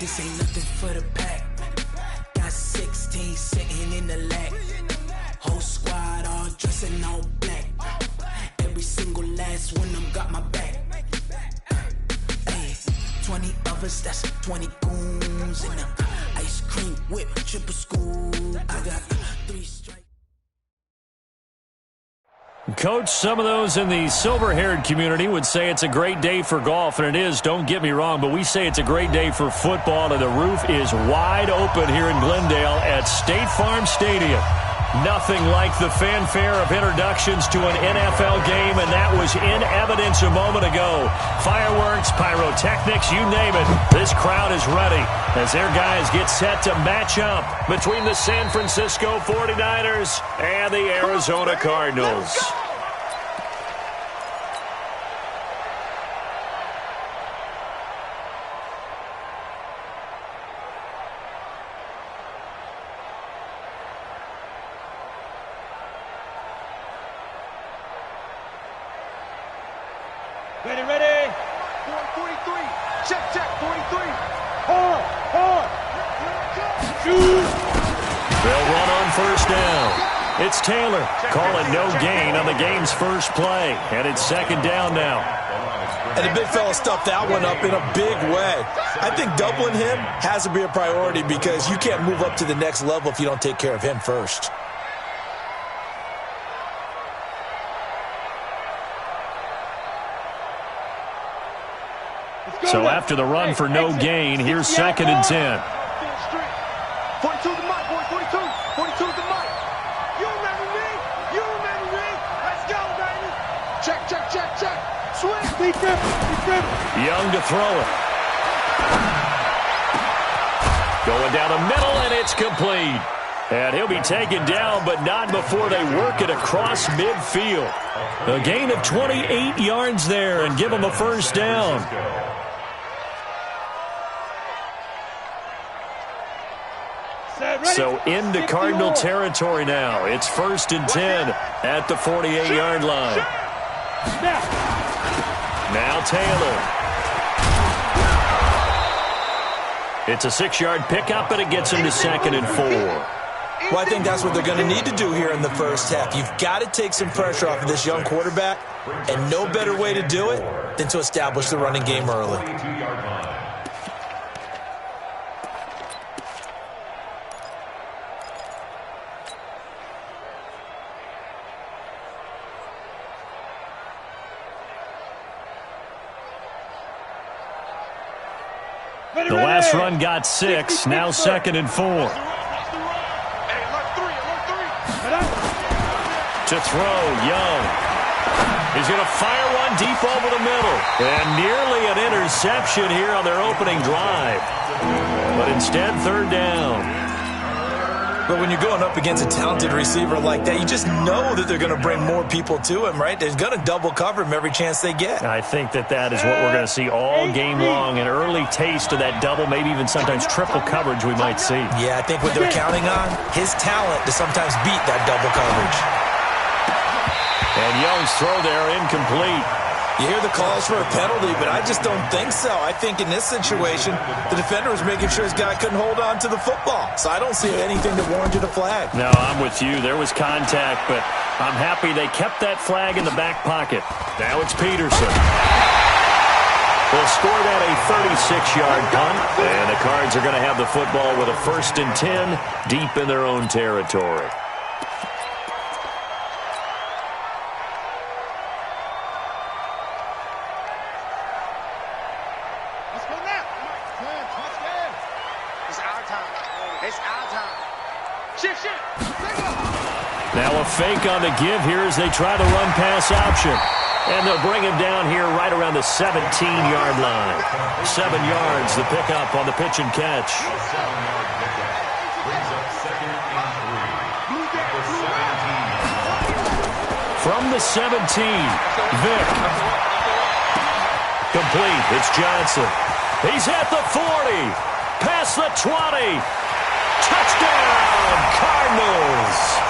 This ain't nothing for the pack. Got 16 sitting in the lag. Whole squad all dressing all black. Every single last one of them got my back. Hey, 20 of us, that's 20 goons in the ice cream whip, triple scoop. I got 3 strikes. Coach, some of those in the silver-haired community would say it's a great day for golf, and it is, don't get me wrong, but we say it's a great day for football, and the roof is wide open here in Glendale at State Farm Stadium. Nothing like the fanfare of introductions to an NFL game, and that was in evidence a moment ago. Fireworks, pyrotechnics, you name it. This crowd is ready as their guys get set to match up between the San Francisco 49ers and the Arizona Cardinals. Ready, ready. 43. Check, 43. Hard. They'll run on first down. It's Taylor calling no gain on the game's first play. And it's second down now. And the big fella stuffed that one up in a big way. I think doubling him has to be a priority because you can't move up to the next level if you don't take care of him first. So after the run for no gain, here's second and 10. 42 to Mike, boy, 42. 42 to Mike. You remember me? Let's go, baby. Check. Swing. Deep grip. Young to throw it. Going down the middle, and it's complete. And he'll be taken down, but not before they work it across midfield. A gain of 28 yards there and give him a first down. So into Cardinal territory now. It's first and 10 at the 48-yard line. Now Taylor. It's a 6-yard pickup, and it gets him to second and 4. Well, I think that's what they're going to need to do here in the first half. You've got to take some pressure off of this young quarterback, and no better way to do it than to establish the running game early. The last run got 6, now second and 4. To throw, Young. He's going to fire one deep over the middle. And nearly an interception here on their opening drive. But instead, third down. But when you're going up against a talented receiver like that, you just know that they're going to bring more people to him, right? They're going to double cover him every chance they get. I think that is what we're going to see all game long. An early taste of that double, maybe even sometimes triple coverage we might see. Yeah, I think what they're counting on, his talent to sometimes beat that double coverage. And Young's throw there incomplete. You hear the calls for a penalty, but I just don't think so. I think in this situation, the defender was making sure his guy couldn't hold on to the football. So I don't see anything that warranted a flag. No, I'm with you. There was contact, but I'm happy they kept that flag in the back pocket. Now it's Peterson. They'll score that a 36-yard punt, and the Cards are going to have the football with a first and 10 deep in their own territory. Now a fake on the give here as they try to run pass option. And they'll bring him down here right around the 17-yard line. 7 yards, the pickup on the pitch and catch. From the 17, Vick. Complete, it's Johnson. He's at the 40, past the 20. Touchdown, Cardinals.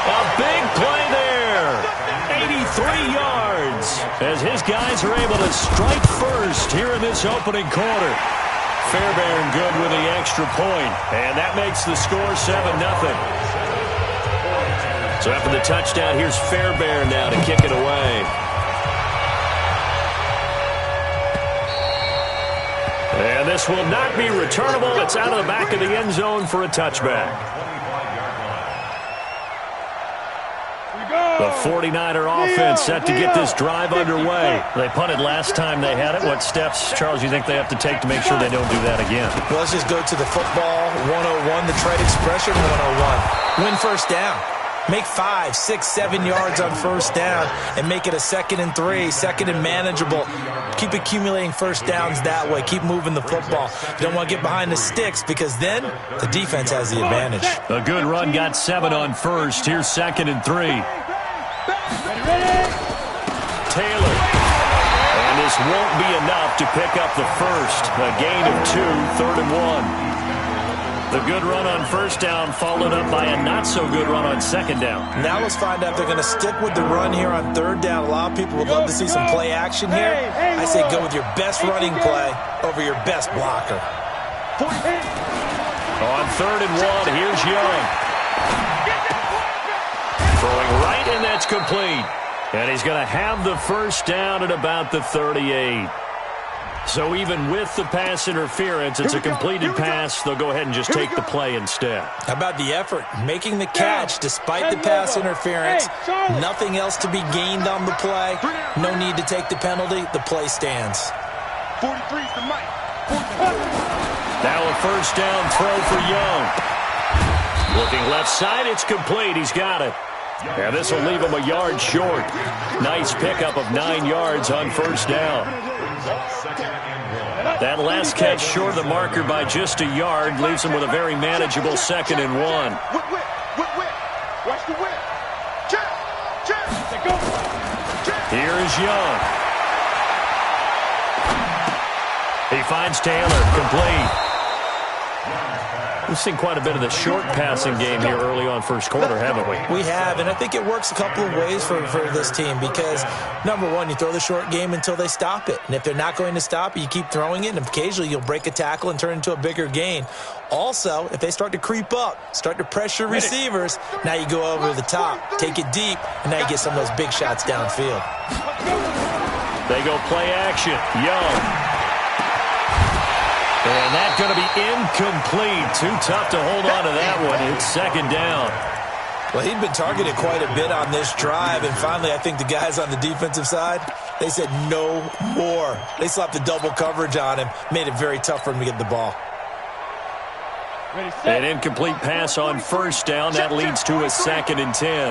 A big play there. 83 yards as his guys are able to strike first here in this opening quarter. Fairbairn good with the extra point, and that makes the score 7-0. So after the touchdown, here's Fairbairn now to kick it away. And this will not be returnable. It's out of the back of the end zone for a touchback. The 49er offense set to get this drive underway. They punted last time they had it. What steps, Charles, you think they have to take to make sure they don't do that again? Well, let's just go to the football 101, the trade expression 101. Win first down. Make 5, 6, 7 yards on first down and make it a 2nd and 3, 2nd and manageable. Keep accumulating first downs that way. Keep moving the football. You don't want to get behind the sticks because then the defense has the advantage. A good run got 7 on first. Here's 2nd and 3. Taylor. And this won't be enough to pick up the first. A gain of 2, 3rd and 1. The good run on first down followed up by a not-so-good run on 2nd down. Now let's find out if they're going to stick with the run here on 3rd down. A lot of people would love to see some play action here. I say go with your best running play over your best blocker. On 3rd and 1, here's Young. Throwing right, and that's complete. And he's going to have the first down at about the 38. So even with the pass interference, it's a completed pass. They'll go ahead and just take the play instead. How about the effort? Making the catch despite the pass interference. Nothing else to be gained on the play. No need to take the penalty. The play stands. 43 is the mic. Now a first down throw for Young. Looking left side, it's complete. He's got it. And this will leave him a yard short. Nice pickup of 9 yards on first down. That last catch short of the marker by just a yard leaves him with a very manageable 2nd and 1. Watch the whip. Here is Young. He finds Taylor, complete. We've seen quite a bit of the short passing game here early on first quarter, haven't we? We have, and I think it works a couple of ways for this team because, number one, you throw the short game until they stop it. And if they're not going to stop it, you keep throwing it, and occasionally you'll break a tackle and turn it into a bigger gain. Also, if they start to creep up, start to pressure receivers, now you go over the top, take it deep, and now you get some of those big shots downfield. They go play action. Young. And that's going to be incomplete. Too tough to hold on to that one. It's 2nd down. Well, he'd been targeted quite a bit on this drive, and finally I think the guys on the defensive side, they said no more. They slapped the double coverage on him, made it very tough for him to get the ball. An incomplete pass on first down. That leads to a 2nd and 10.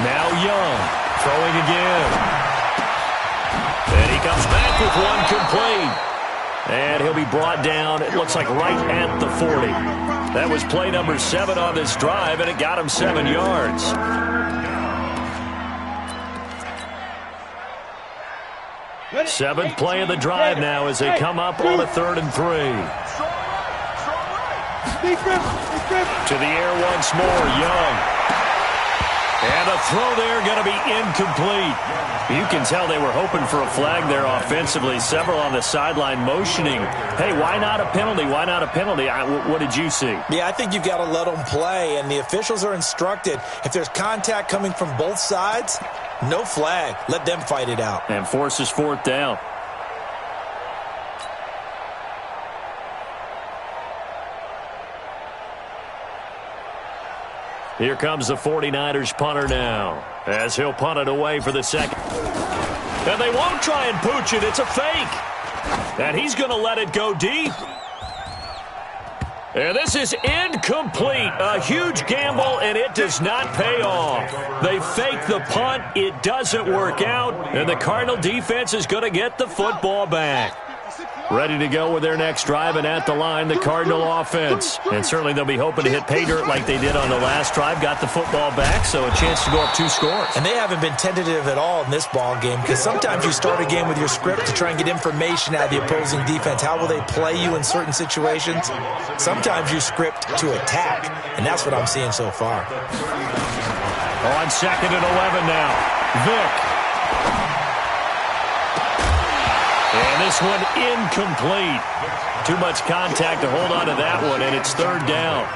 Now Young throwing again. And he comes back with one complete. And he'll be brought down, it looks like right at the 40. That was play number 7 on this drive, and it got him 7 yards. Seventh play of the drive now as they come up on a 3rd and 3. To the air once more, Young. And a throw there going to be incomplete. You can tell they were hoping for a flag there offensively. Several on the sideline motioning. Hey, why not a penalty? Why not a penalty? What did you see? Yeah, I think you've got to let them play, and the officials are instructed. If there's contact coming from both sides, no flag. Let them fight it out. And forces 4th down. Here comes the 49ers punter now, as he'll punt it away for the 2nd. And they won't try and pooch it. It's a fake. And he's going to let it go deep. And this is incomplete. A huge gamble, and it does not pay off. They fake the punt. It doesn't work out. And the Cardinal defense is going to get the football back. Ready to go with their next drive, and at the line, the Cardinal offense. And certainly they'll be hoping to hit pay dirt like they did on the last drive. Got the football back, so a chance to go up 2 scores. And they haven't been tentative at all in this ball game because sometimes you start a game with your script to try and get information out of the opposing defense. How will they play you in certain situations? Sometimes you script to attack, and that's what I'm seeing so far. On 2nd and 11 now. Vick. And this one incomplete. Too much contact to hold on to that one, and it's third down.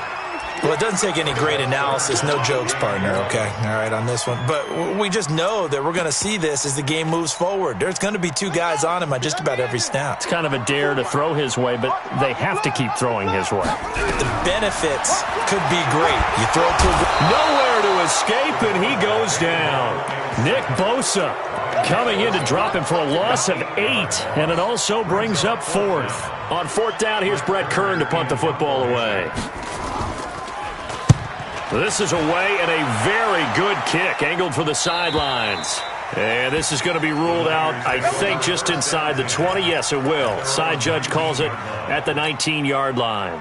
Well, it doesn't take any great analysis. No jokes, partner, okay? All right, on this one. But we just know that we're going to see this as the game moves forward. There's going to be two guys on him on just about every snap. It's kind of a dare to throw his way, but they have to keep throwing his way. The benefits could be great. You throw it to nowhere to escape, and he goes down. Nick Bosa coming in to drop him for a loss of 8, and it also brings up 4th. On 4th down, here's Brett Kern to punt the football away. This is away and a very good kick, angled for the sidelines. And this is going to be ruled out, I think, just inside the 20. Yes, it will. Side judge calls it at the 19-yard line.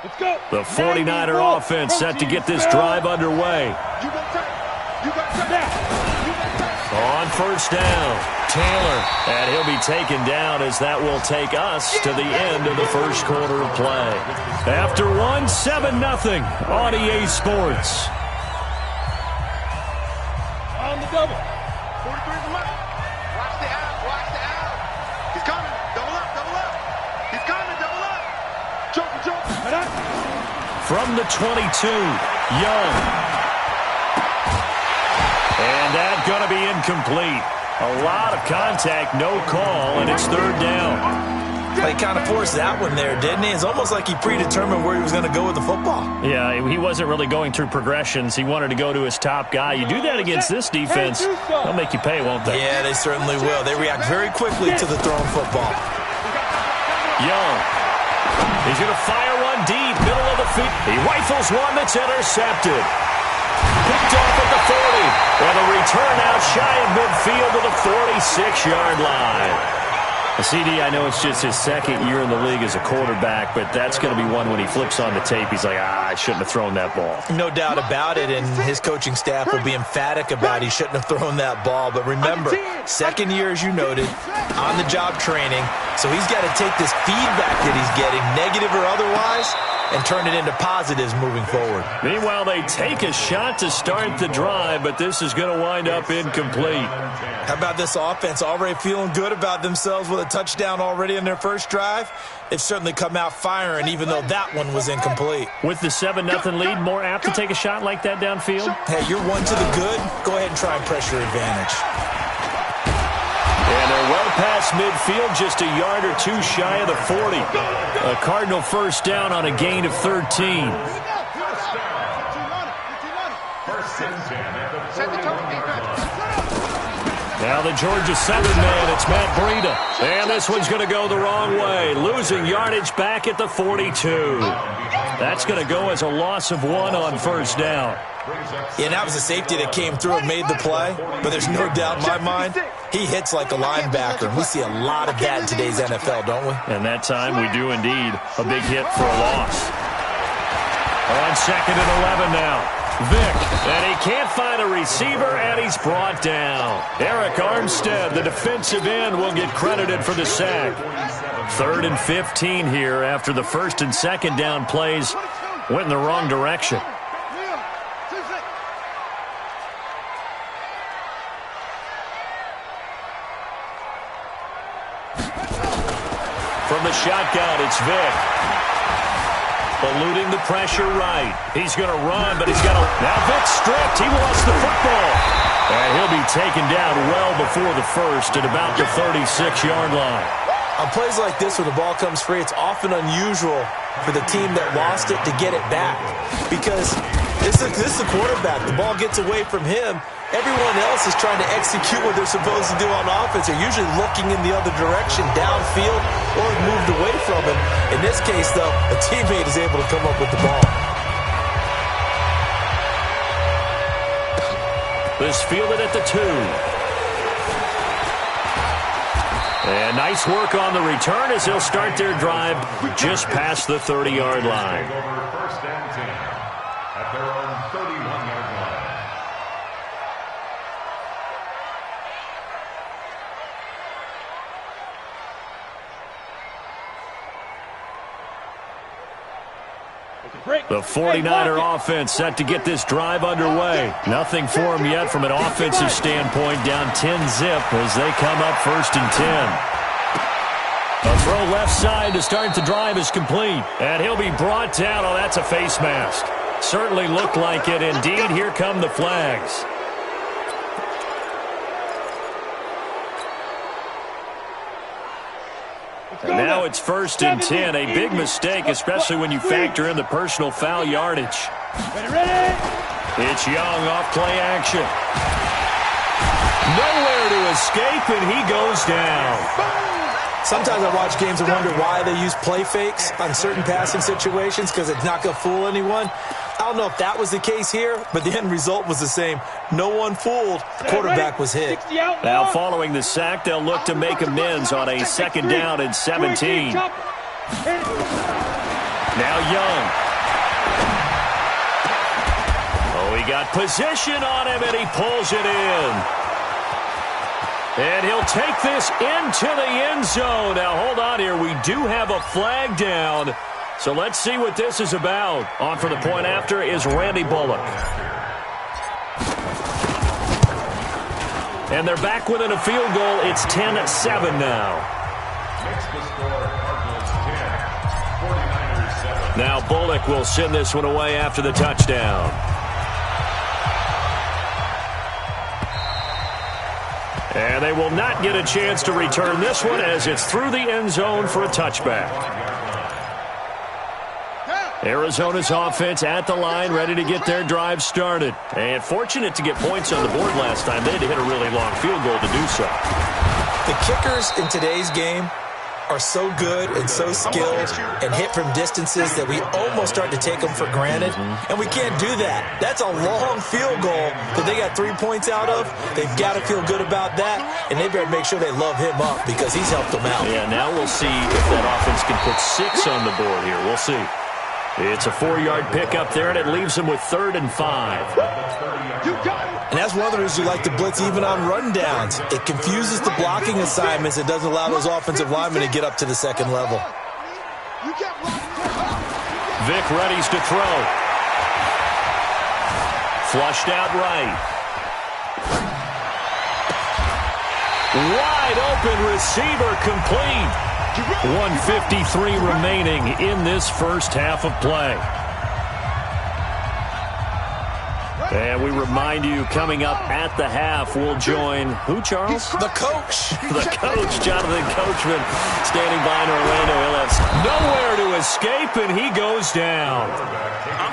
Let's go. The 49er offense set to get this drive underway. On first down, Taylor. And he'll be taken down as that will take us to the end of the first quarter of play. After 7-0 on EA Sports. On the double. 43 to left. Watch the out. Watch the out. He's coming. Double up. Double up. He's coming. Double up. Choke. From the 22, Young. And that's going to be incomplete. A lot of contact, no call, and it's third down. He kind of forced that one there, didn't he? It's almost like he predetermined where he was going to go with the football. Yeah, he wasn't really going through progressions. He wanted to go to his top guy. You do that against this defense, they'll make you pay, won't they? Yeah, they certainly will. They react very quickly to the thrown football. Young. He's going to fire one deep, middle of the field. He rifles one that's intercepted. Picked off at the 40. And a return out shy of midfield to the 46-yard line. CD, I know it's just his second year in the league as a quarterback, but that's going to be one when he flips on the tape, he's like, I shouldn't have thrown that ball. No doubt about it, and his coaching staff will be emphatic about he shouldn't have thrown that ball. But remember, second year, as you noted, on-the-job training, so he's got to take this feedback that he's getting, negative or otherwise, and turn it into positives moving forward. Meanwhile, they take a shot to start the drive, but this is going to wind up incomplete. How about this offense already feeling good about themselves with a touchdown already in their first drive? They've certainly come out firing, even though that one was incomplete. With the 7-0 lead, more apt to take a shot like that downfield? Hey, you're one to the good. Go ahead and try and press your advantage. And they're well past midfield, just a yard or two shy of the 40. A Cardinal first down on a gain of 13. Now the Georgia 7-man, it's Matt Breida. And this one's going to go the wrong way, losing yardage back at the 42. That's going to go as a loss of 1 on first down. Yeah, that was a safety that came through and made the play, but there's no doubt in my mind, he hits like a linebacker. We see a lot of that in today's NFL, don't we? And that time we do indeed. A big hit for a loss. On 2nd and 11 now. Vick, and he can't find a receiver, and he's brought down. Eric Armstead, the defensive end, will get credited for the sack. 3rd and 15 here after the 1st and 2nd down plays went in the wrong direction. From the shotgun, it's Vick. Eluding the pressure right. He's going to run, but he's got to... Now Vick's stripped. He lost the football. And he'll be taken down well before the first at about the 36-yard line. On plays like this where the ball comes free, it's often unusual for the team that lost it to get it back. Because this is the quarterback. The ball gets away from him. Everyone else is trying to execute what they're supposed to do on offense. They're usually looking in the other direction, downfield, or moved away from him. In this case, though, a teammate is able to come up with the ball. This fielded at the 2. And nice work on the return as they'll start their drive just past the 30-yard line. First and 10 at their own 31-yard line. The 49er offense set to get this drive underway. Nothing for them yet from an offensive standpoint, down 10-zip as they come up 1st and 10. A throw left side to start the drive is complete. And he'll be brought down. Oh, that's a face mask. Certainly looked like it. Indeed, here come the flags. And now it's 1st and 10. A big mistake, especially when you factor in the personal foul yardage. It's Young off play action. Nowhere to escape, and he goes down. Sometimes I watch games and wonder why they use play fakes on certain passing situations, because it's not going to fool anyone. I don't know if that was the case here, but the end result was the same. No one fooled. The quarterback was hit. Now following the sack, they'll look to make amends on a 2nd down and 17. Now Young. Oh, he got position on him, and he pulls it in. And he'll take this into the end zone. Now, hold on here. We do have a flag down. So let's see what this is about. On for the point after is Randy Bullock. And they're back within a field goal. It's 10-7 now. Now Bullock will send this one away after the touchdown. And they will not get a chance to return this one as it's through the end zone for a touchback. Arizona's offense at the line, ready to get their drive started. And fortunate to get points on the board last time. They had to hit a really long field goal to do so. The kickers in today's game are so good and so skilled and hit from distances that we almost start to take them for granted. And we can't do that. That's a long field goal that they got 3 points out of. They've got to feel good about that, and they better make sure they love him up because he's helped them out. Yeah, now we'll see if that offense can put 6 on the board here. We'll see. It's a 4-yard pickup there, and it leaves them with 3rd and 5. And that's one of the reasons you like to blitz even on rundowns. It confuses the blocking assignments. It doesn't allow those offensive linemen to get up to the 2nd level. Vic readies to throw. Flushed out right. Wide open receiver complete. 1:53 remaining in this first half of play. And we remind you, coming up at the half, we'll join who, Charles? The coach. The coach, Jonathan Coachman, standing by in Orlando. He'll have nowhere to escape, and he goes down.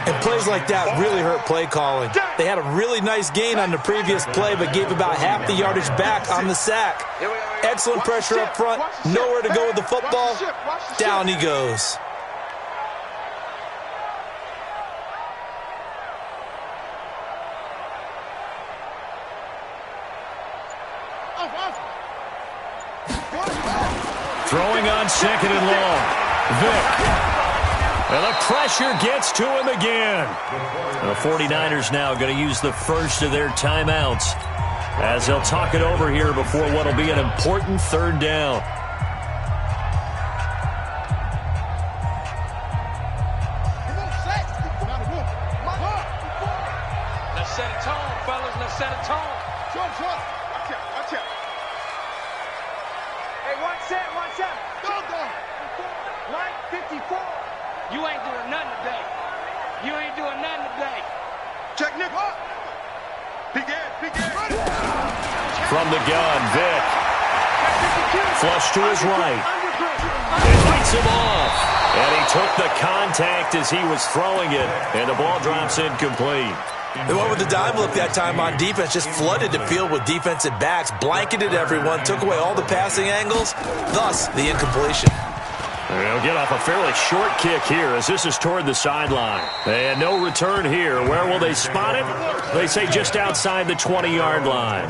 And plays like that really hurt play calling. They had a really nice gain on the previous play, but gave about half the yardage back on the sack. Excellent pressure up front. Nowhere to go with the football. Down he goes. Throwing on 2nd and long. Vic. And the pressure gets to him again. The 49ers now going to use the first of their timeouts as they'll talk it over here before what will be an important 3rd down. Let's set a tone, fellas. Let's set a tone. Watch out. Hey, watch out. Go. Line 54. You ain't doing nothing today. Check Nick. Peek in. From the gun, Vic. Flush to his right. It bites him off. And he took the contact as he was throwing it. And the ball drops incomplete. They went with the dime look that time on defense, just flooded the field with defensive backs, blanketed everyone, took away all the passing angles, thus the incompletion. They'll get off a fairly short kick here as this is toward the sideline. And no return here. Where will they spot it? They say just outside the 20-yard line.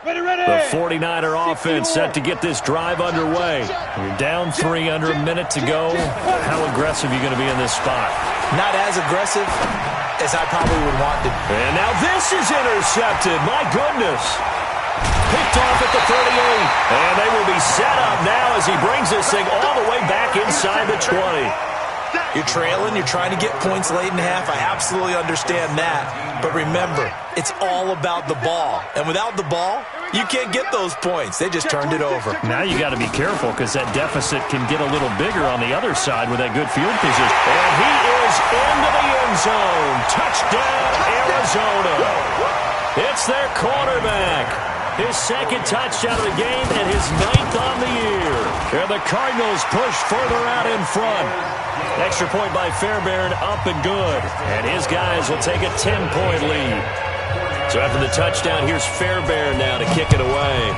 The 49er offense set to get this drive underway. You're down 3 under a minute to go. How aggressive are you going to be in this spot? Not as aggressive as I probably would want to. And now this is intercepted. My goodness. Picked off at the 38. And they will be set up now as he brings this thing all the way back inside the 20. You're trailing. You're trying to get points late in half. I absolutely understand that. But remember, it's all about the ball. And without the ball, you can't get those points. They just turned it over. Now you got to be careful because that deficit can get a little bigger on the other side with that good field position. And he is into the end zone. Touchdown, Arizona. It's their quarterback. His second touchdown of the game and his 9th on the year. And the Cardinals push further out in front. Extra point by Fairbairn, up and good. And his guys will take a 10-point lead. So after the touchdown, here's Fairbairn now to kick it away.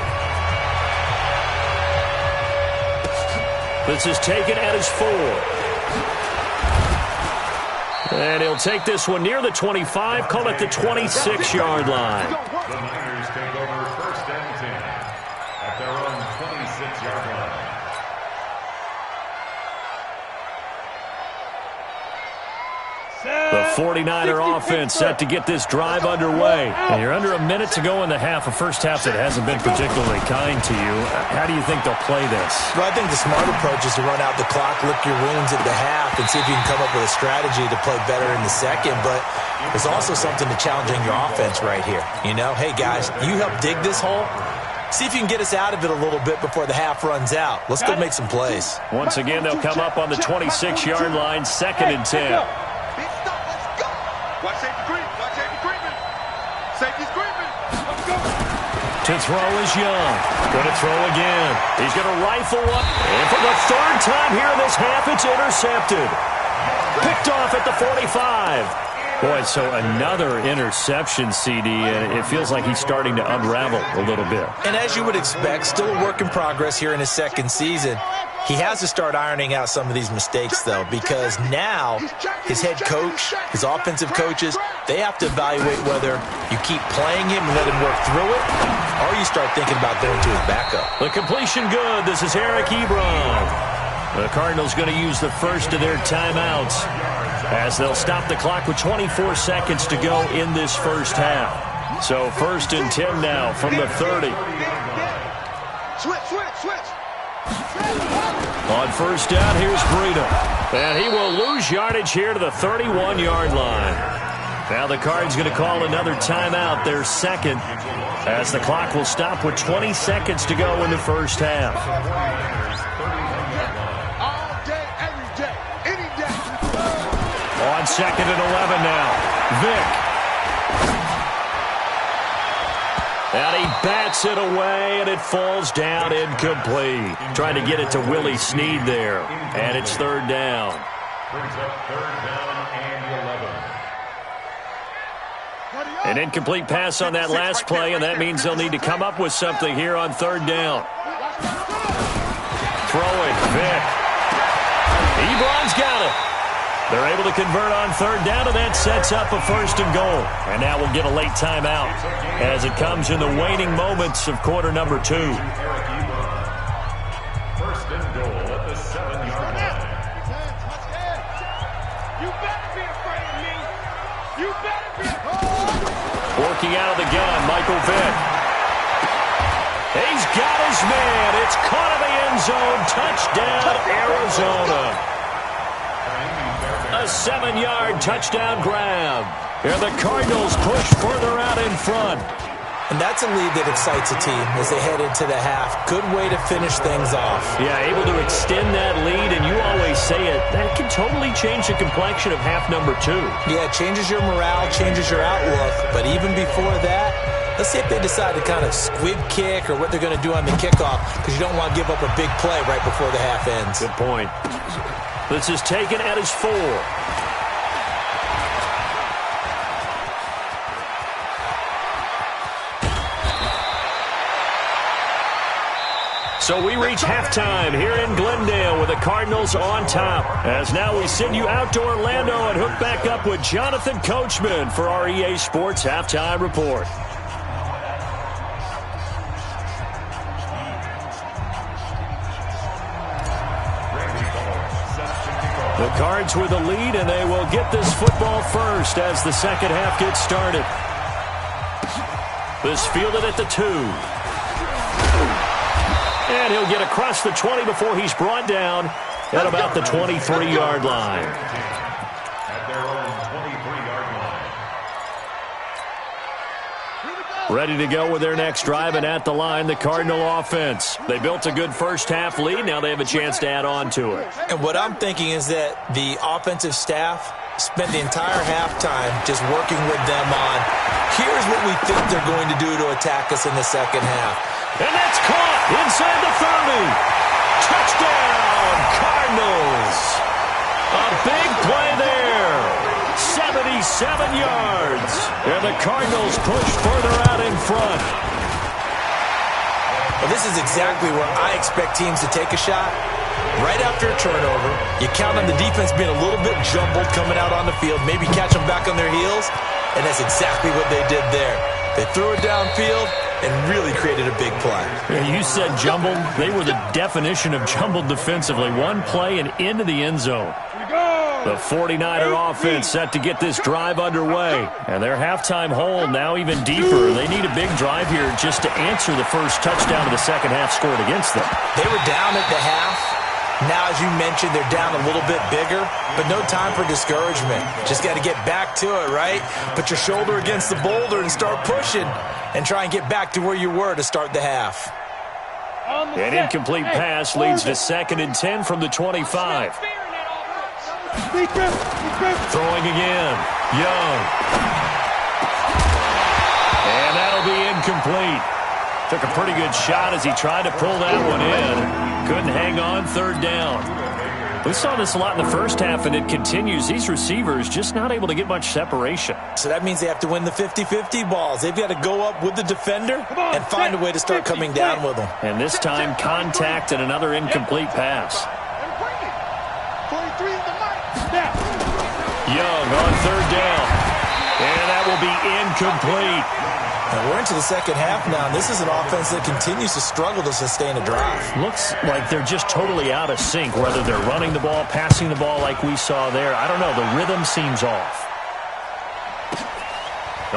This is taken at his 4. And he'll take this one near the 25, call it the 26-yard line. The Niners take over 1st and 10 at their own 26-yard line. The 49er offense set to get this drive underway. And you're under a minute to go in the half, a first half that hasn't been particularly kind to you. How do you think they'll play this? Well, I think the smart approach is to run out the clock, lick your wounds at the half, and see if you can come up with a strategy to play better in the second. But there's also something to challenging your offense right here. You know, hey, guys, you help dig this hole. See if you can get us out of it a little bit before the half runs out. Let's go make some plays. Once again, they'll come up on the 26-yard line, 2nd and 10. Watch safety creep. Watch safety creeping. Safety's creeping. Let's go. To throw is Young. Going to throw again. He's going to rifle up. And for the 3rd time here in this half, it's intercepted. Picked off at the 45. Boy, so another interception, CD, and it feels like he's starting to unravel a little bit. And as you would expect, still a work in progress here in his 2nd season. He has to start ironing out some of these mistakes, though, because now his head coach, his offensive coaches, they have to evaluate whether you keep playing him and let him work through it, or you start thinking about going to his backup. The completion good. This is Eric Ebron. The Cardinals going to use the first of their timeouts as they'll stop the clock with 24 seconds to go in this first half. So 1st and 10 now from the 30. Switch. On 1st down, here's Breida. And he will lose yardage here to the 31-yard line. Now the Cards going to call another timeout, their 2nd, as the clock will stop with 20 seconds to go in the first half. All day, every day, any day. On 2nd and 11 now. Vick. And he bats it away, and it falls down incomplete. Trying to get it to Willie Snead there. And it's 3rd down. Brings up 3rd down and 11. An incomplete pass on that last play, and that means they'll need to come up with something here on 3rd down. Throwing, Vick. Ebron's got it. They're able to convert on 3rd down, and that sets up a 1st and goal. And now we'll get a late timeout as it comes in the waning moments of quarter number 2. 1st and goal at the 7-yard line. You better be afraid of me. You better be afraid. Working out of the gun, Michael Vick. He's got his man. It's caught in the end zone. Touchdown, Arizona. A 7-yard touchdown grab. Here the Cardinals push further out in front. And that's a lead that excites a team as they head into the half. Good way to finish things off. Yeah, able to extend that lead, and you always say it, that can totally change the complexion of half number 2. Yeah, it changes your morale, changes your outlook. But even before that, let's see if they decide to kind of squib kick or what they're going to do on the kickoff, because you don't want to give up a big play right before the half ends. Good point. This is taken at his 4. So we reach halftime here in Glendale with the Cardinals on top. As now we send you out to Orlando and hook back up with Jonathan Coachman for our EA Sports Halftime Report. The Cards with the lead, and they will get this football first as the second half gets started. This fielded at the 2. And he'll get across the 20 before he's brought down at about the 23-yard line. At their own 23-yard line. Ready to go with their next drive, and at the line, the Cardinal offense. They built a good first-half lead. Now they have a chance to add on to it. And what I'm thinking is that the offensive staff spent the entire halftime just working with them on, here's what we think they're going to do to attack us in the second half. And that's caught inside the 30. Touchdown, Cardinals. A big play there. 77 yards. And the Cardinals push further out in front. Well, this is exactly where I expect teams to take a shot. Right after a turnover, you count on the defense being a little bit jumbled coming out on the field, maybe catch them back on their heels, and that's exactly what they did there. They threw it downfield and really created a big play. You said jumbled. They were the definition of jumbled defensively. One play and into the end zone. The 49er offense set to get this drive underway. And their halftime hole now even deeper. They need a big drive here just to answer the first touchdown of the second half scored against them. They were down at the half. Now, as you mentioned, they're down a little bit bigger, but no time for discouragement. Just got to get back to it, right? Put your shoulder against the boulder and start pushing and try and get back to where you were to start the half. An incomplete pass leads to 2nd and 10 from the 25. Throwing again. Young. And that'll be incomplete. Took a pretty good shot as he tried to pull that one in. Couldn't hang on, 3rd down. We saw this a lot in the first half, and it continues. These receivers just not able to get much separation. So that means they have to win the 50-50 balls. They've got to go up with the defender and find a way to start coming down with them. And this time, contact and another incomplete pass. Young on 3rd down. And that will be incomplete. And we're into the second half now, and this is an offense that continues to struggle to sustain a drive. Looks like they're just totally out of sync, whether they're running the ball, passing the ball like we saw there. I don't know. The rhythm seems off.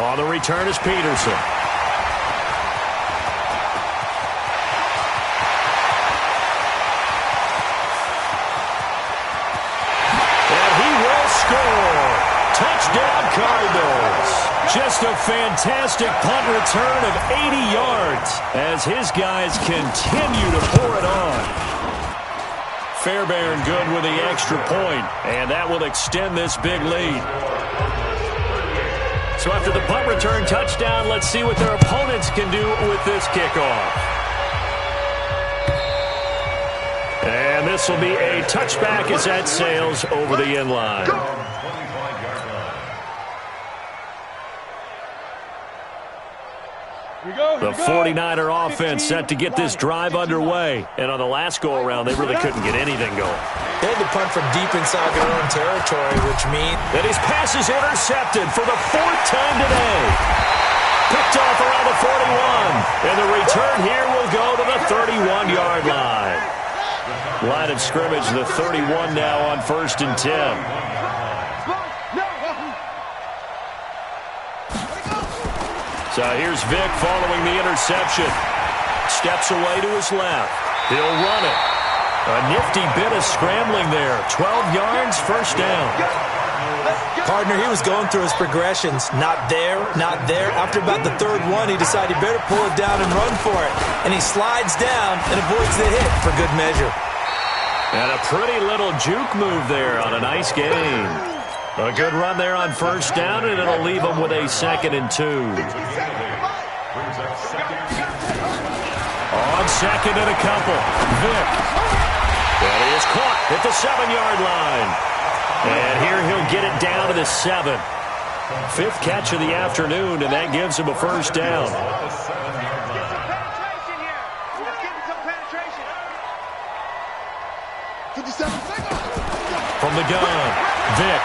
On the return is Peterson. And he will score. Touchdown, Cardinals. Just a fantastic punt return of 80 yards as his guys continue to pour it on. Fairbairn good with the extra point, and that will extend this big lead. So after the punt return touchdown, let's see what their opponents can do with this kickoff. And this will be a touchback as that sails over the end line. The 49er offense set to get this drive underway. And on the last go-around, they really couldn't get anything going. They had to punt from deep inside their own territory, which means that his pass is intercepted for the 4th time today. Picked off around the 41. And the return here will go to the 31-yard line. Line of scrimmage, the 31 now on 1st and 10. So here's Vick following the interception. Steps away to his left. He'll run it. A nifty bit of scrambling there. 12 yards, 1st down. Partner, he was going through his progressions. Not there, not there. After about the 3rd one, he decided he better pull it down and run for it. And he slides down and avoids the hit for good measure. And a pretty little juke move there on a nice gain. A good run there on 1st down, and it'll leave them with a 2nd and 2. On 2nd and a couple, Vick. And he is caught at the 7-yard line. And here he'll get it down to the 7. 5th catch of the afternoon, and that gives him a 1st down. From the gun, Vick.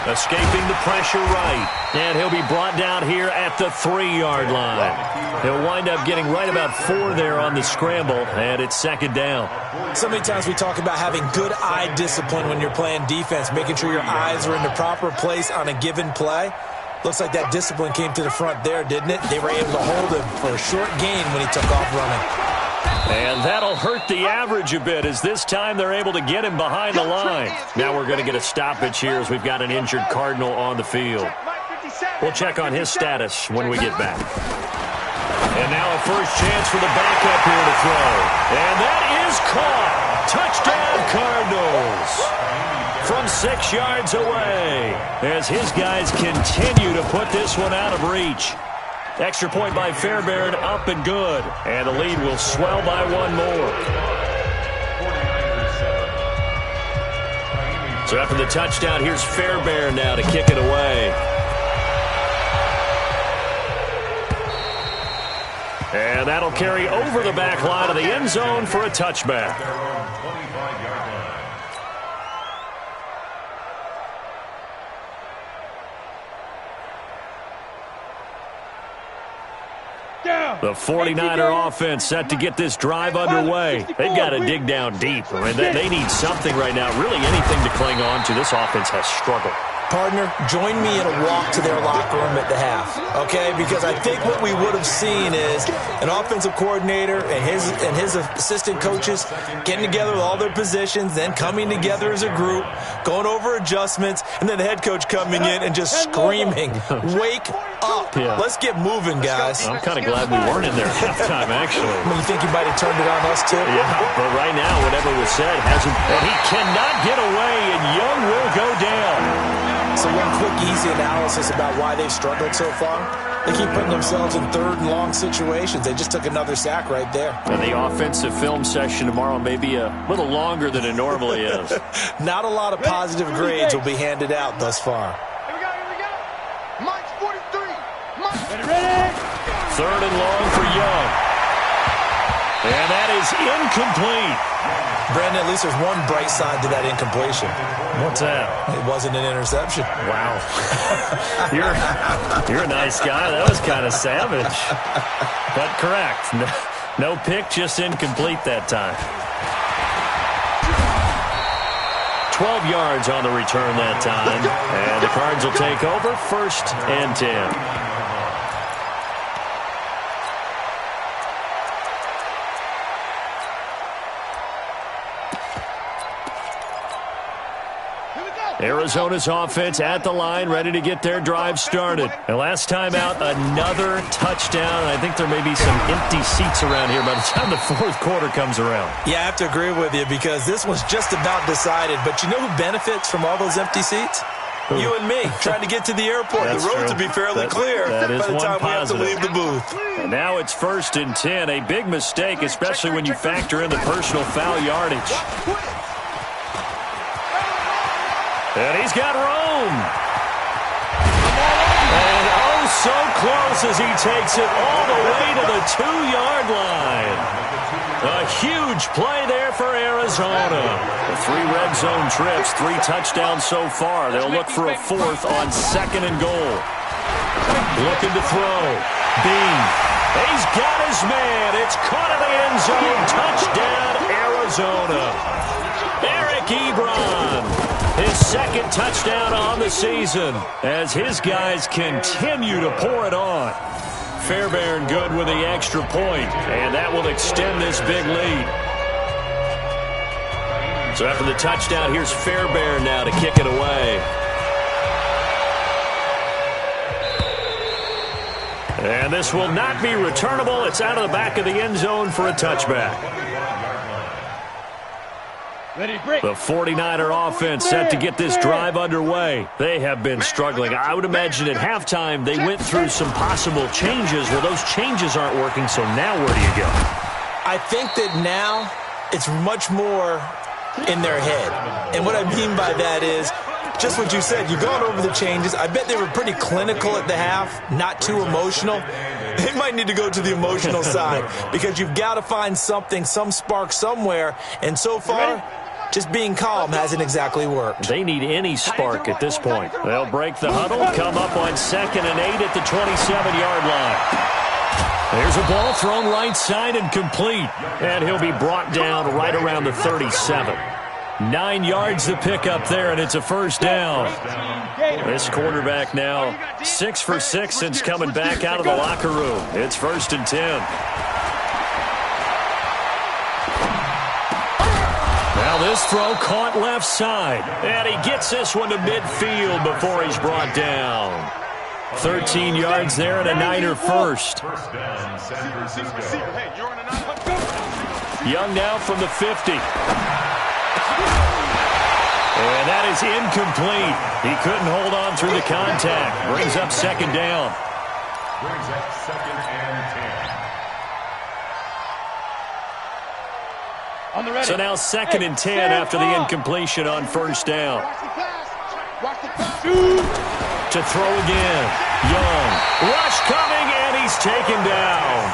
Escaping the pressure right. And he'll be brought down here at the 3-yard line. He'll wind up getting right about 4 there on the scramble, and it's second down. So many times we talk about having good eye discipline when you're playing defense, making sure your eyes are in the proper place on a given play. Looks like that discipline came to the front there, didn't it? They were able to hold him for a short gain when he took off running. And that'll hurt the average a bit, as this time they're able to get him behind the line. Now we're going to get a stoppage here as we've got an injured Cardinal on the field. We'll check on his status when we get back. And now a first chance for the backup here to throw. And that is caught. Touchdown, Cardinals. From 6 yards away, as his guys continue to put this one out of reach. Extra point by Fairbairn, up and good. And the lead will swell by 1 more. So after the touchdown, here's Fairbairn now to kick it away. And that'll carry over the back line of the end zone for a touchback. The 49er offense set to get this drive underway. They've got to dig down deep. I mean, they need something right now, really anything to cling on to. This offense has struggled. Partner, join me in a walk to their locker room at the half, okay? Because I think what we would have seen is an offensive coordinator and his assistant coaches getting together with all their positions, then coming together as a group, going over adjustments, and then the head coach coming in and just screaming, "Wake up. Yeah. Let's get moving, guys." I'm kind of glad we weren't in there at halftime, actually. I mean, you think you might have turned it on us, too? Yeah, but right now, whatever was said hasn't. And he cannot get away, and Young will go down. So one quick, easy analysis about why they've struggled so far. They keep putting themselves in 3rd and long situations. They just took another sack right there. And the offensive film session tomorrow may be a little longer than it normally is. Not a lot of positive grades will be handed out thus far. Here we go. Mike's 43. Mike. Ready? 3rd and long for Young. And that is incomplete. Brandon, at least there's one bright side to that incompletion. What's that? It wasn't an interception. Wow. You're a nice guy. That was kind of savage. But correct. No pick, just incomplete that time. 12 yards on the return that time. And the Cards will take over 1st and 10. Arizona's offense at the line, ready to get their drive started. And last time out, another touchdown. I think there may be some empty seats around here by the time the 4th quarter comes around. Yeah, I have to agree with you because this was just about decided. But you know who benefits from all those empty seats? You and me, trying to get to the airport. That's the roads true. will be fairly clear that is by the one time positive. we have to leave the booth. And now it's 1st and 10. A big mistake, especially when you factor in the personal foul yardage. And he's got room. And oh, so close as he takes it all the way to the 2-yard line. A huge play there for Arizona. The 3 red zone trips, 3 touchdowns so far. They'll look for a 4th on 2nd and goal. Looking to throw. Bean. He's got his man. It's caught in the end zone. Touchdown, Arizona. Eric Ebron. His 2nd touchdown on the season as his guys continue to pour it on. Fairbairn good with the extra point, and that will extend this big lead. So after the touchdown, here's Fairbairn now to kick it away. And this will not be returnable. It's out of the back of the end zone for a touchback. The 49er offense set to get this drive underway. They have been struggling. I would imagine at halftime they went through some possible changes. Well, those changes aren't working, so now where do you go? I think that now it's much more in their head. And what I mean by that is just what you said. You've gone over the changes. I bet they were pretty clinical at the half, not too emotional. They might need to go to the emotional side because you've got to find something, some spark somewhere. And so far, Just being calm hasn't exactly worked. They need any spark at this point. They'll break the huddle, come up on 2nd and 8 at the 27-yard line. There's a ball thrown right side and complete. And he'll be brought down right around the 37. 9 yards to pick up there, and it's a first down. This quarterback now 6 for 6 since coming back out of the locker room. It's 1st and 10. Now this throw caught left side, and he gets this one to midfield before he's brought down. 13 yards there and a Niner first. Young now from the 50. And that is incomplete. He couldn't hold on through the contact. Brings up 2nd down. Brings up 2nd and 10. So now 2nd and 10 after the incompletion on 1st down. To throw again. Young. Rush coming, and he's taken down.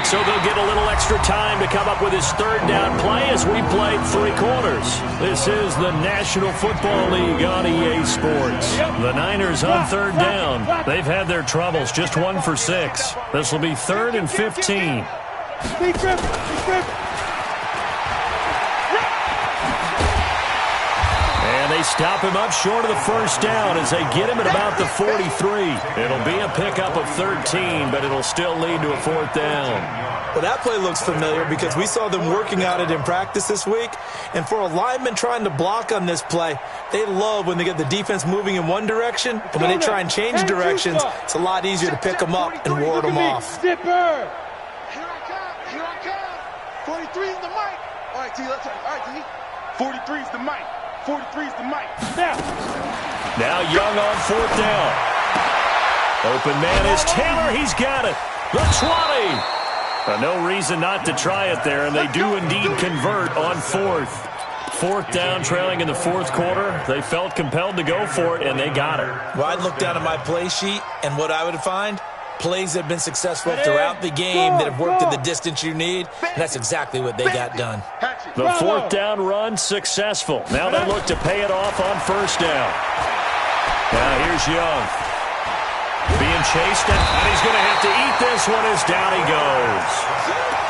So they'll get a little extra time to come up with his 3rd down play as we played 3 quarters. This is the National Football League on EA Sports. The Niners on 3rd down. They've had their troubles, just 1 for 6. This will be 3rd and 15. And they stop him up short of the 1st down as they get him at about the 43. It'll be a pickup of 13, but it'll still lead to a 4th down. Well, that play looks familiar because we saw them working on it in practice this week. And for a lineman trying to block on this play, they love when they get the defense moving in one direction. And when they try and change directions, it's a lot easier to pick them up and ward them off. Here I come. 43 is the mic. All right, T, let's all right, T. 43 is the mic. 43 is the mic. Now Young on 4th down. Open man is Taylor. He's got it. The 20. No reason not to try it there, and they do indeed convert on 4th. 4th down, trailing in the 4th quarter. They felt compelled to go for it, and they got it. Well, I'd look down at my play sheet, and what I would find, plays that have been successful throughout the game that have worked at the distance you need, and that's exactly what they got done. The 4th down run successful. Now they look to pay it off on 1st down. Now here's Young. Being chased, and he's going to have to eat this one as down he goes.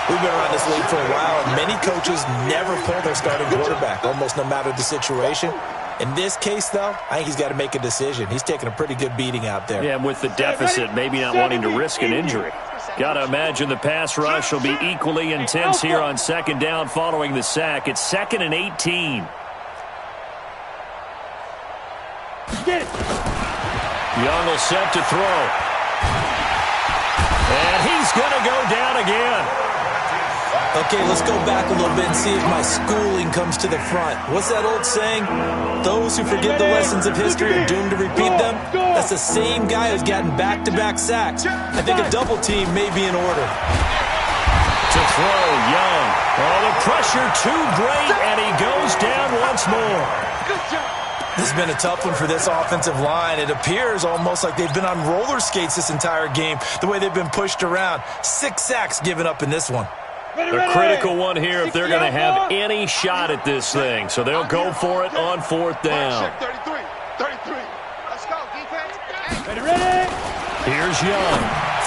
We've been around this league for a while, and many coaches never pull their starting quarterback, almost no matter the situation. In this case, though, I think he's got to make a decision. He's taking a pretty good beating out there. Yeah, and with the deficit, maybe not wanting to risk an injury. Got to imagine the pass rush will be equally intense here on 2nd down following the sack. It's 2nd and 18. Get it. Young will set to throw. And he's going to go down again. Okay, let's go back a little bit and see if my schooling comes to the front. What's that old saying? Those who forget the lessons of history are doomed to repeat them. That's the same guy who's gotten back-to-back sacks. I think a double team may be in order. To throw, Young. Oh, the pressure too great, and he goes down once more. Good job. This has been a tough one for this offensive line. It appears almost like they've been on roller skates this entire game, the way they've been pushed around. 6 sacks given up in this one. A critical one here if they're going to have any shot at this thing. So they'll go for it on 4th down. 33. Let's go, defense. Ready? Here's Young.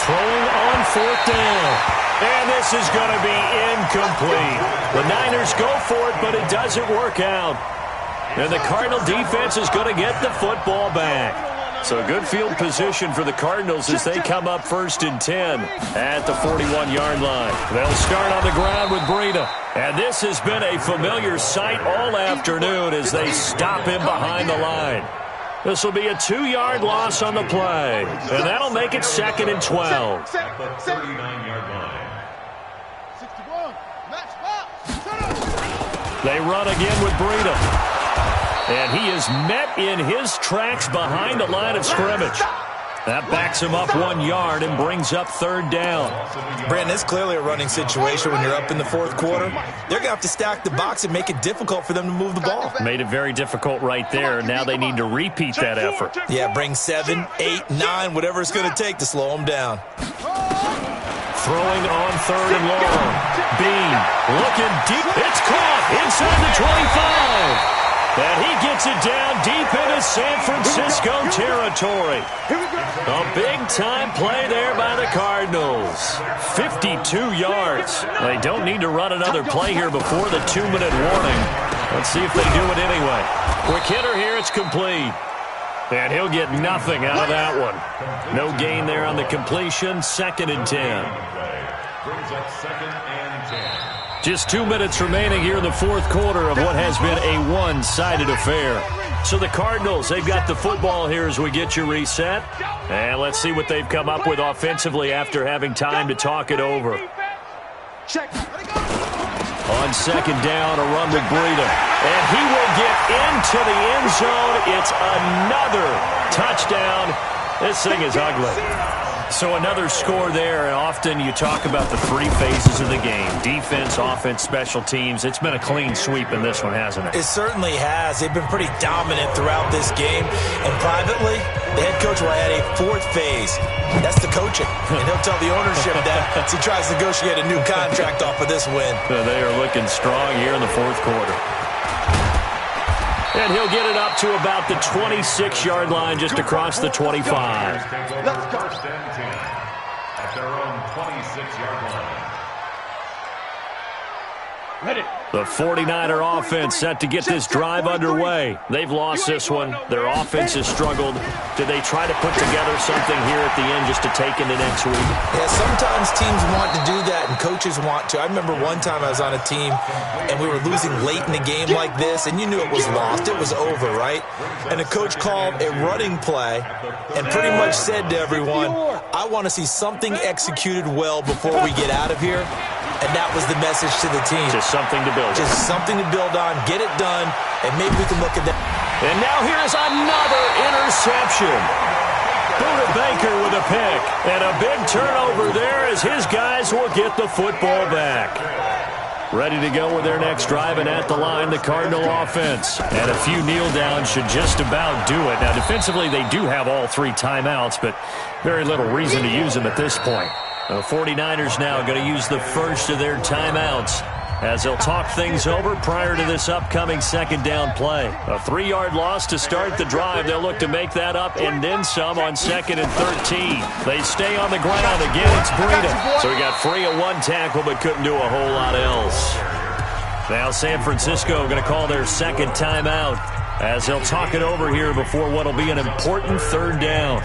Throwing on 4th down. And this is going to be incomplete. The Niners go for it, but it doesn't work out. And the Cardinal defense is going to get the football back. So a good field position for the Cardinals as they come up 1st and 10 at the 41-yard line. They'll start on the ground with Breida. And this has been a familiar sight all afternoon as they stop him behind the line. This will be a 2-yard loss on the play. And that'll make it 2nd and 12. At the 39-yard line. 61. Max Box. They run again with Breida. And he is met in his tracks behind the line of scrimmage. That backs him up 1 yard and brings up 3rd down. Brandon, it's clearly a running situation when you're up in the 4th quarter. They're going to have to stack the box and make it difficult for them to move the ball. Made it very difficult right there. Now they need to repeat that effort. Yeah, bring 7, 8, 9, whatever it's going to take to slow them down. Throwing on 3rd and long. Bean looking deep. It's caught inside the 25. And he gets it down deep into San Francisco territory. A big-time play there by the Cardinals. 52 yards. They don't need to run another play here before the 2-minute warning. Let's see if they do it anyway. Quick hitter here. It's complete. And he'll get nothing out of that one. No gain there on the completion. 2nd and 10. Brings up 2nd and 10. Just 2 minutes remaining here in the 4th quarter of what has been a one-sided affair. So the Cardinals, they've got the football here as we get you reset. And let's see what they've come up with offensively after having time to talk it over. On 2nd down, a run with Breida. And he will get into the end zone. It's another touchdown. This thing is ugly. So another score there, and often you talk about the 3 phases of the game. Defense, offense, special teams. It's been a clean sweep in this one, hasn't it? It certainly has. They've been pretty dominant throughout this game. And privately, the head coach will add a 4th phase. That's the coaching. And he'll tell the ownership that as he tries to negotiate a new contract off of this win. They are looking strong here in the 4th quarter. And he'll get it up to about the 26-yard line just across the 25. First and 10 at their own 26-yard line. Ready. The 49er offense set to get this drive underway. They've lost this one. Their offense has struggled. Did they try to put together something here at the end just to take into next week? Yeah, sometimes teams want to do that and coaches want to. I remember one time I was on a team and we were losing late in the game like this, and you knew it was lost. It was over, right? And the coach called a running play and pretty much said to everyone, I want to see something executed well before we get out of here. And that was the message to the team. Just something to build on. Just something to build on, get it done, and maybe we can look at that. And now here's another interception. Buda Baker with a pick. And a big turnover there as his guys will get the football back. Ready to go with their next drive, and at the line, the Cardinal offense. And a few kneel downs should just about do it. Now, defensively, they do have all 3 timeouts, but very little reason to use them at this point. The 49ers now going to use the first of their timeouts as they'll talk things over prior to this upcoming 2nd down play. A 3-yard loss to start the drive. They'll look to make that up and then some on 2nd and 13. They stay on the ground. Again, it's Breida. So he got free of 1 tackle but couldn't do a whole lot else. Now San Francisco going to call their 2nd timeout as they'll talk it over here before what will be an important 3rd down.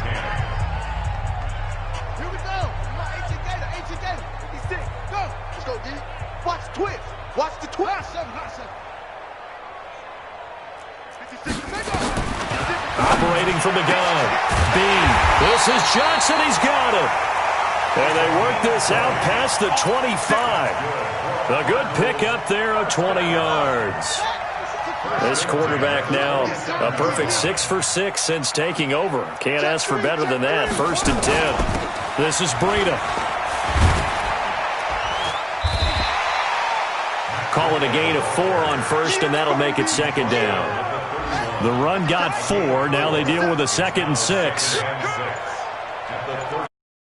Watch the twist. Operating from the gun. Bean. This is Johnson. He's got it. And they work this out past the 25. A good pick up there of 20 yards. This quarterback now a perfect 6 for 6 since taking over. Can't ask for better than that. 1st and 10. This is Breida. Call it a gain of 4 on 1st, and that'll make it 2nd down. The run got 4. Now they deal with a 2nd and 6.